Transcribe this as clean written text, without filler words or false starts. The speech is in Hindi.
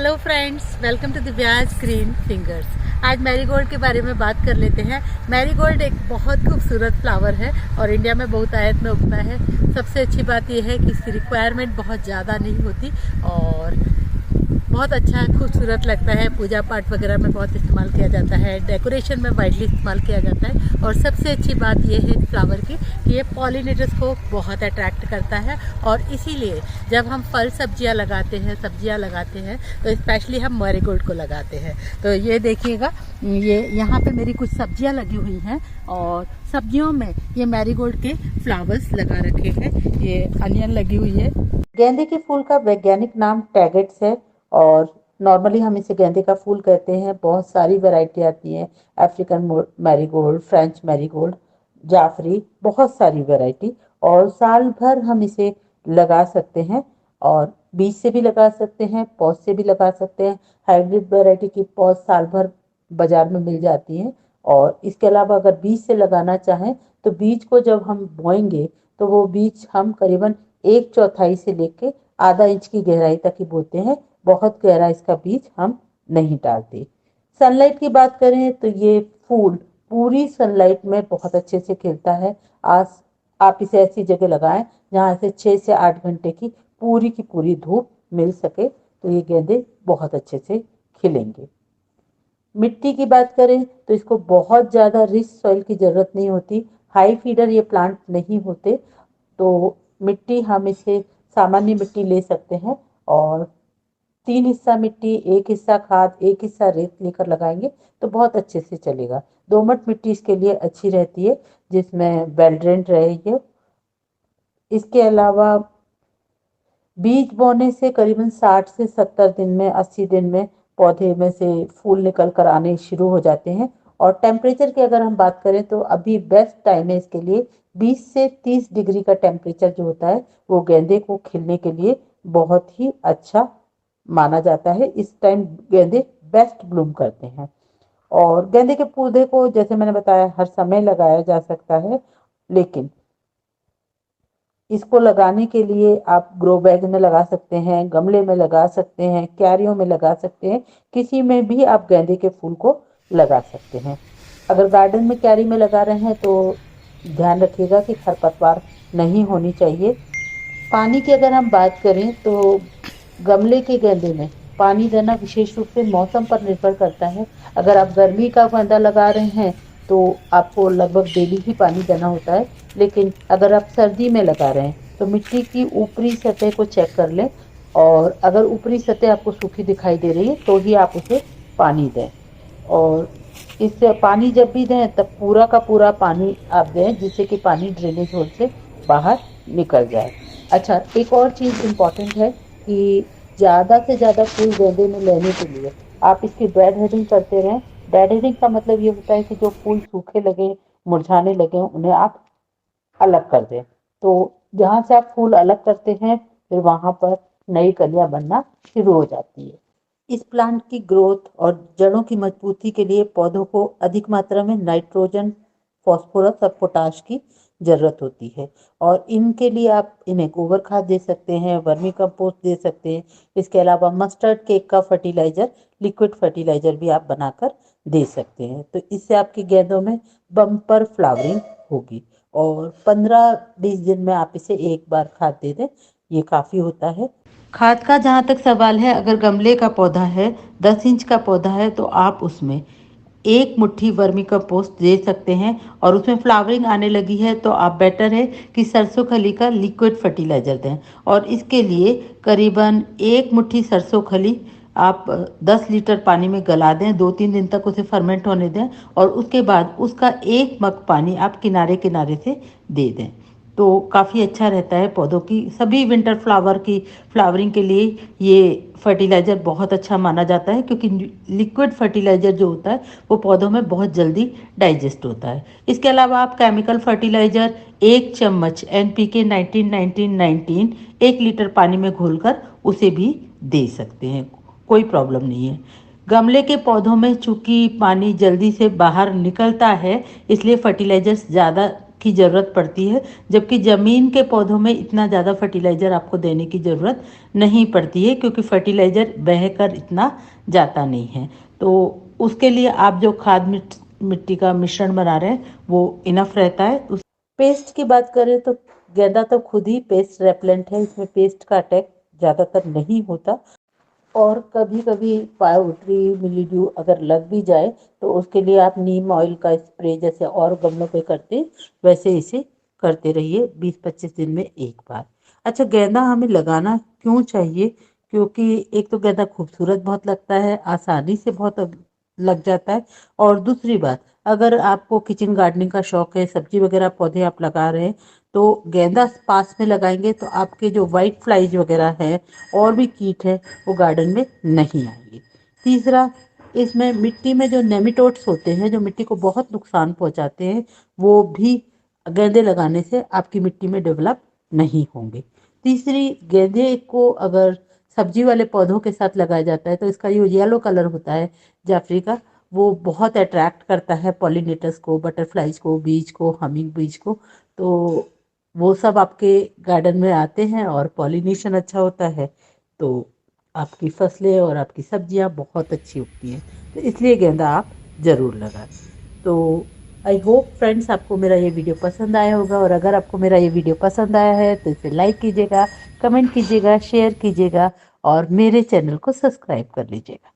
Hello friends, welcome to Divya's green fingers. आज मैरीगोल्ड के बारे में बात कर लेते हैं। मैरीगोल्ड एक बहुत खूबसूरत फ्लावर है और इंडिया में बहुत आयत में उगता है। सबसे अच्छी बात यह है कि इसकी रिक्वायरमेंट बहुत ज़्यादा नहीं होती और बहुत अच्छा खूबसूरत लगता है। पूजा पाठ वगैरह में बहुत इस्तेमाल किया जाता है, डेकोरेशन में वाइडली इस्तेमाल किया जाता है। और सबसे अच्छी बात यह है फ्लावर की कि ये पॉलिनेटर्स को बहुत अट्रैक्ट करता है और इसीलिए जब हम फल सब्जियां लगाते हैं तो स्पेशली हम मैरीगोल्ड को लगाते हैं। तो ये देखिएगा, ये यहाँ पे मेरी कुछ सब्जियां लगी हुई हैं और सब्जियों में ये मैरीगोल्ड के फ्लावर्स लगा रखे हैं। ये अनियन लगी हुई है। गेंदे के फूल का वैज्ञानिक नाम टैगेट्स है और नॉर्मली हम इसे गेंदे का फूल कहते हैं। बहुत सारी वैरायटी आती है, अफ्रीकन मैरीगोल्ड, फ्रेंच मैरीगोल्ड, जाफरी, बहुत सारी वैरायटी। और साल भर हम इसे लगा सकते हैं और बीज से भी लगा सकते हैं, पौध से भी लगा सकते हैं। हाइब्रिड वैरायटी की पौध साल भर बाजार में मिल जाती है। और इसके अलावा अगर बीज से लगाना चाहें तो बीज को जब हम बोएंगे तो वो बीज हम करीबन 1/4 से लेके आधा इंच की गहराई तक ही बोते हैं। बहुत गहरा इसका बीज हम नहीं डालते। सनलाइट की बात करें तो ये फूल पूरी सनलाइट में बहुत अच्छे से खिलता है। आज आप इसे ऐसी जगह लगाएं जहां से 6 से 8 घंटे की पूरी धूप मिल सके तो ये गेंदे बहुत अच्छे से खिलेंगे। मिट्टी की बात करें तो इसको बहुत ज़्यादा रिच सॉइल की ज़रूरत नहीं होती। हाई फीडर ये प्लांट नहीं होते, तो मिट्टी हम इसे सामान्य मिट्टी ले सकते हैं और 3 हिस्सा मिट्टी, 1 हिस्सा खाद, 1 हिस्सा रेत लेकर लगाएंगे तो बहुत अच्छे से चलेगा। दोमट मिट्टी इसके लिए अच्छी रहती है जिसमें वेल ड्रेन्ड रहे ये। इसके अलावा बीज बोने से करीबन 60 से 70 दिन में, 80 दिन में पौधे में से फूल निकल कर आने शुरू हो जाते हैं। और टेम्परेचर की अगर हम बात करें तो अभी बेस्ट टाइम है इसके लिए। 20 से 30 डिग्री का टेम्परेचर जो होता है वो गेंदे को खिलने के लिए बहुत ही अच्छा माना जाता है। इस टाइम गेंदे बेस्ट ब्लूम करते हैं। और गेंदे के पौधे को जैसे मैंने बताया हर समय लगाया जा सकता है, लेकिन इसको लगाने के लिए आप ग्रो बैग में लगा सकते हैं, गमले में लगा सकते हैं, क्यारियों में लगा सकते हैं, किसी में भी आप गेंदे के फूल को लगा सकते हैं। अगर गार्डन में क्यारी में लगा रहे हैं तो ध्यान रखिएगा कि खरपतवार नहीं होनी चाहिए। पानी की अगर हम बात करें तो गमले के गेंदे में पानी देना विशेष रूप से मौसम पर निर्भर करता है। अगर आप गर्मी का गेंदा लगा रहे हैं तो आपको लगभग डेली ही पानी देना होता है, लेकिन अगर आप सर्दी में लगा रहे हैं तो मिट्टी की ऊपरी सतह को चेक कर लें और अगर ऊपरी सतह आपको सूखी दिखाई दे रही है तो ही आप उसे पानी दें। और इससे पानी जब भी दें तब पूरा का पूरा पानी आप दें जिससे कि पानी ड्रेनेज होल से बाहर निकल जाए। अच्छा, एक और चीज़ इम्पॉर्टेंट है कि ज़्यादा से ज़्यादा फूल गेंदे में लेने के लिए आप इसकी डेड हेडिंग करते रहें। डेड हेडिंग का मतलब ये होता है कि जो फूल सूखे लगे, मुरझाने लगे, उन्हें आप अलग कर दें। तो जहाँ से आप फूल अलग करते हैं फिर वहाँ पर नई कलियाँ बनना शुरू हो जाती है। इस प्लांट की ग्रोथ और जड़ों की मजबूती के लिए पौधों को अधिक मात्रा में नाइट्रोजन, फास्फोरस और पोटाश की जरूरत होती है और इनके लिए आप इन्हें गोबर खाद दे सकते हैं, वर्मी कंपोस्ट दे सकते हैं। इसके अलावा मस्टर्ड केक का फर्टिलाइजर, लिक्विड फर्टिलाइजर भी आप बनाकर दे सकते हैं। तो इससे आपके गेंदों में बम्पर फ्लावरिंग होगी और 15-20 दिन में आप इसे एक बार खाद दे दें, ये काफ़ी होता है। खाद का जहाँ तक सवाल है, अगर गमले का पौधा है, 10 इंच का पौधा है तो आप उसमें 1 मुट्ठी वर्मी कंपोस्ट दे सकते हैं और उसमें फ्लावरिंग आने लगी है तो आप बेटर है कि सरसों खली का लिक्विड फर्टिलाइजर दें। और इसके लिए करीबन 1 मुट्ठी सरसों खली आप 10 लीटर पानी में गला दें, 2-3 दिन तक उसे फर्मेंट होने दें और उसके बाद उसका 1 मग पानी आप किनारे किनारे से दे दें। तो काफ़ी अच्छा रहता है पौधों की सभी विंटर फ्लावर की फ्लावरिंग के लिए। ये फर्टिलाइज़र बहुत अच्छा माना जाता है क्योंकि लिक्विड फर्टिलाइज़र जो होता है वो पौधों में बहुत जल्दी डाइजेस्ट होता है। इसके अलावा आप केमिकल फर्टिलाइज़र 1 चम्मच NPK 19-19-19 1 लीटर पानी में घोलकर उसे भी दे सकते हैं, कोई प्रॉब्लम नहीं है। गमले के पौधों में चूंकि पानी जल्दी से बाहर निकलता है इसलिए फर्टिलाइजर्स ज़्यादा की ज़रूरत पड़ती है, जबकि ज़मीन के पौधों में इतना ज़्यादा फर्टिलाइज़र आपको देने की ज़रूरत नहीं पड़ती है, क्योंकि फर्टिलाइज़र बहकर इतना जाता नहीं है। तो उसके लिए आप जो खाद मिट्टी का मिश्रण बना रहे हैं वो इनफ रहता है। उस पेस्ट की बात करें तो गेंदा तो खुद ही पेस्ट रेपेलेंट है, इसमें पेस्ट का अटैक ज़्यादातर नहीं होता। और कभी कभी पाउडरी मिलीड्यू अगर लग भी जाए तो उसके लिए आप नीम ऑयल का स्प्रे जैसे और गमलों पे करते वैसे इसे करते रहिए 20-25 दिन में एक बार। अच्छा, गेंदा हमें लगाना क्यों चाहिए? क्योंकि एक तो गेंदा खूबसूरत बहुत लगता है, आसानी से बहुत लग जाता है। और दूसरी बात, अगर आपको किचन गार्डनिंग का शौक है, सब्जी वगैरह पौधे आप लगा रहे हैं, तो गेंदा पास में लगाएंगे तो आपके जो वाइट फ्लाइज वगैरह है और भी कीट है वो गार्डन में नहीं आएंगे। तीसरा, इसमें मिट्टी में जो नेमेटोड्स होते हैं जो मिट्टी को बहुत नुकसान पहुंचाते हैं, वो भी गेंदे लगाने से आपकी मिट्टी में डेवलप नहीं होंगे। तीसरी, गेंदे को अगर सब्जी वाले पौधों के साथ लगाया जाता है तो इसका जो येलो कलर होता है जाफरी का, वो बहुत अट्रैक्ट करता है पॉलिनेटर्स को, बटरफ्लाइज को, बीज को, हमिंग बीज को। तो वो सब आपके गार्डन में आते हैं और पॉलिनेशन अच्छा होता है, तो आपकी फसलें और आपकी सब्जियां बहुत अच्छी उगती हैं। तो इसलिए गेंदा आप ज़रूर लगाएं। तो आई होप फ्रेंड्स आपको मेरा ये वीडियो पसंद आया होगा, और अगर आपको मेरा ये वीडियो पसंद आया है तो इसे लाइक कीजिएगा, कमेंट कीजिएगा, शेयर कीजिएगा और मेरे चैनल को सब्सक्राइब कर लीजिएगा।